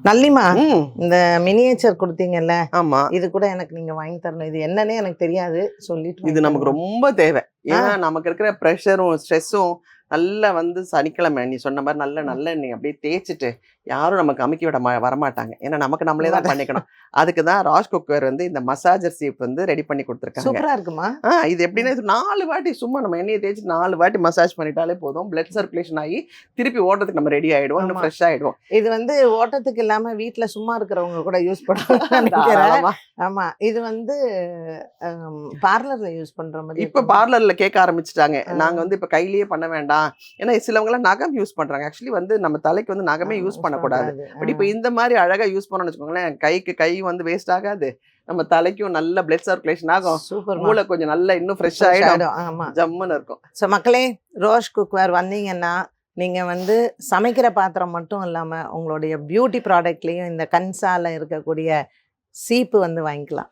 நல்லிமா, ம். இந்த மினியேச்சர் குடுத்தீங்கல்ல, ஆமா. இது கூட எனக்கு நீங்க வாங்கி தரணும். இது என்னன்னே எனக்கு தெரியாது. சொல்லிட்டு இது வாங்கி நமக்கு தரணும். ரொம்ப தேவை. ஆ. ஏன்னா, நமக்கு இருக்கிற பிரஷரும், ஸ்ட்ரெஸ்ஸும் நல்லா வந்து சனிக்கிழமை நீ சொன்ன மாரி நல்ல ம். நல்லெண்ணெய் அப்படியே தேய்ச்சுட்டு, யாரும் நமக்கு அமுக்கி விட வரமாட்டாங்க. ஏன்னா, நமக்கு நம்மளே தான் வர பண்ணிக்கணும். அதுக்கு தான் ராஜ் குக்கர் வந்து இந்த மசாஜர் சீப் வந்து ரெடி பண்ணி குடுத்துருக்காங்க. சூப்பரா இருக்குமா? இது எப்படின்னா, ம். இது 4 வாட்டி சும்மா நம்ம எண்ணெய தேய்ச்சு 4 வாட்டி மசாஜ் பண்ணிட்டாலே போதும். பிளட் சர்க்குலேஷன் ஆகி, திருப்பி ஓடுறதுக்கு நம்ம ரெடி ஆயிடுவோம். இன்னும் ஆமா. ஃப்ரெஷ் ஆயிடுவோம். இது வந்து ஓட்டத்துக்கு இல்லாம வீட்ல சும்மா இருக்கிறவங்க கூட யூஸ் பண்ணலாம்னு நெனைக்கிறேன். தாராளமா. ஆமா. இது வந்து பார்லர்ல யூஸ் பண்ற மாரி இப்ப இருக்குமா? பார்லர்ல கேட்க ஆரம்பிச்சுட்டாங்க. ஆ. நாங்க வந்து இப்ப கையிலேயே பண்ண வேண்டாம். ஏன்னா சிலவங்கலாம் நகம் யூஸ் பண்றாங்க. ஆக்சுவலி வந்து நம்ம தலைக்கு வந்து நகமே யூஸ் யூஸ் பண்ணக்கூடாது. பண்ணக்கூடாது. பட் இப்ப இந்த மாரி அழகா யூஸ் பண்ணோம்னு வச்சுக்கோங்களேன், கைக்கு கை வந்து வேஸ்ட் ஆகாது. நம்ம தலைக்கும் நல்ல பிளட் சர்க்குலேஷன் ஆகும். சூப்பர்மா. மூளை கொஞ்சம் நல்லா இன்னும் ஃப்ரெஷ் ஃப்ரெஷ் ஆயிடும். ஆயிடும். ஆமா. ஜம்முன்னு இருக்கும். ஸோ மக்களே, ரோஷ் குக்வேர் வந்தீங்கன்னா, நீங்க வந்து சமைக்கிற பாத்திரம் மட்டும் இல்லாம, உங்களுடைய பியூட்டி ப்ராடக்ட்லயும் இந்த கன்சால இருக்கக்கூடிய சீப்பு வந்து வாங்கிக்கலாம்.